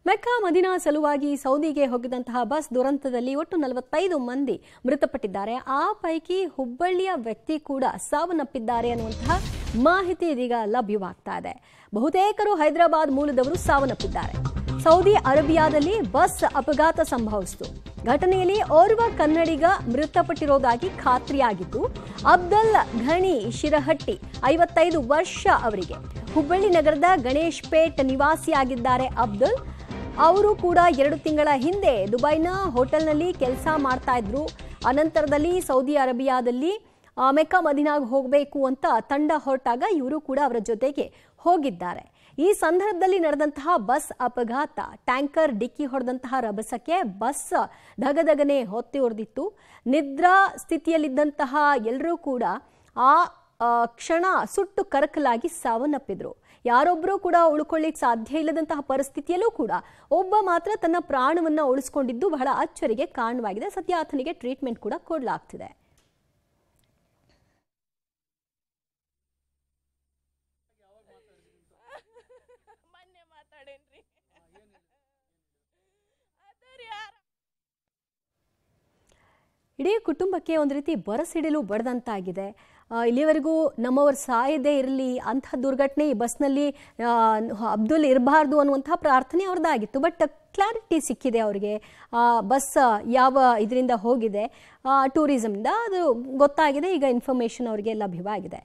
Mecca Madina ಸಲುವಾಗಿ ಸೌದಿಗೆ ಹೋಗಿದಂತಹ bus ದುರಂತದಲ್ಲಿ ಒಟ್ಟು 45 ಮಂದಿ ಮೃತಪಟ್ಟಿದ್ದಾರೆ. ಆ ಪೈಕಿ ಹುಬ್ಬಳ್ಳಿಯ ವ್ಯಕ್ತಿ ಕೂಡ ಸಾವನ್ನಪ್ಪಿದ್ದಾರೆ ಅನ್ನುವಂತಹ ಮಾಹಿತಿ ಇದೀಗ ಲಭ್ಯವಾಗ್ತಾ ಇದೆ. ಬಹುತೇಕರು ಹೈದರಾಬಾದ್ ಮೂಲದವರು ಸಾವನ್ನಪ್ಪಿದ್ದಾರೆ. ಸೌದಿ ಅರೇಬಿಯಾದಲ್ಲಿ ಬಸ್ ಅಪಘಾತ ಸಂಭವಿಸಿತು. ಘಟನೆಯಲ್ಲಿ ಓರ್ವ ಕನ್ನಡಿಗ ಮೃತಪಟ್ಟಿರೋದಾಗಿ ಖಾತ್ರಿಯಾಗಿದ್ದು, ಅಬ್ದುಲ್ ಘನಿ ಶಿರಹಟ್ಟಿ 55 ವರ್ಷ ಅವರಿಗೆ. ಹುಬ್ಬಳ್ಳಿ ನಗರದ ಗಣೇಶ್ ಪೇಟ್ ನಿವಾಸಿಯಾಗಿದ್ದಾರೆ ಅಬ್ದುಲ್. ಅವರು ಕೂಡ 2 ತಿಂಗಳ ಹಿಂದೆ ದುಬೈನ ಹೋಟೆಲ್ನಲ್ಲಿ ಕೆಲಸ ಮಾಡ್ತಾ ಇದ್ರು. ಅನಂತರದಲ್ಲಿ ಸೌದಿ ಅರೇಬಿಯಾದಲ್ಲಿ ಮೆಕ್ಕಾ ಮದೀನಾಗೆ ಹೋಗಬೇಕು ಅಂತ ತಂಡ ಹೊರಟಾಗ ಇವರು ಕೂಡ ಅವರ ಜೊತೆಗೆ ಹೋಗಿದ್ದಾರೆ. ಈ ಸಂದರ್ಭದಲ್ಲಿ ನಡೆದಂತಹ ಬಸ್ ಅಪಘಾತ, ಟ್ಯಾಂಕರ್ ಡಿಕ್ಕಿ ಹೊಡೆದಂತಹ ರಭಸಕ್ಕೆ ಬಸ್ ಧಗಧಗನೆ ಹೊತ್ತಿ ಉರಿದಿತ್ತು. ನಿದ್ರಾ ಸ್ಥಿತಿಯಲ್ಲಿದ್ದಂತಹ ಎಲ್ಲರೂ ಕೂಡ ಆ ಕ್ಷಣ ಸುಟ್ಟು ಕರಕಲಾಗಿ ಸಾವನ್ನಪ್ಪಿದ್ರು. ಯಾರೊಬ್ಬರೂ ಕೂಡ ಉಳ್ಕೊಳ್ಳಿಕ್ಕೆ ಸಾಧ್ಯ ಇಲ್ಲದಂತಹ ಪರಿಸ್ಥಿತಿಯಲ್ಲೂ ಕೂಡ ಒಬ್ಬ ಮಾತ್ರ ತನ್ನ ಪ್ರಾಣವನ್ನ ಉಳಿಸಿಕೊಂಡಿದ್ದು ಬಹಳ ಅಚ್ಚರಿಗೆ ಕಾರಣವಾಗಿದೆ. ಸದ್ಯ ಆತನಿಗೆ ಟ್ರೀಟ್ಮೆಂಟ್ ಕೂಡ ಕೊಡಲಾಗ್ತಿದೆ. ಇಡೀ ಕುಟುಂಬಕ್ಕೆ ಒಂದು ರೀತಿ ಬರಸಿಡಿಲು ಬಡದಂತಾಗಿದೆ. ಇಲ್ಲಿವರೆಗೂ ನಮ್ಮವರು ಸಾಯದೇ ಇರಲಿ, ಅಂಥ ದುರ್ಘಟನೆ ಈ ಬಸ್ನಲ್ಲಿ ಅಬ್ದುಲ್ ಇರಬಾರ್ದು ಅನ್ನುವಂಥ ಪ್ರಾರ್ಥನೆ ಅವ್ರದ್ದಾಗಿತ್ತು. ಬಟ್ ಕ್ಲಾರಿಟಿ ಸಿಕ್ಕಿದೆ ಅವರಿಗೆ. ಬಸ್ ಯಾವ ಇದರಿಂದ ಹೋಗಿದೆ, ಟೂರಿಸಮ್ದ ಅದು ಗೊತ್ತಾಗಿದೆ. ಈಗ ಇನ್ಫಾರ್ಮೇಷನ್ ಅವರಿಗೆ ಲಭ್ಯವಾಗಿದೆ.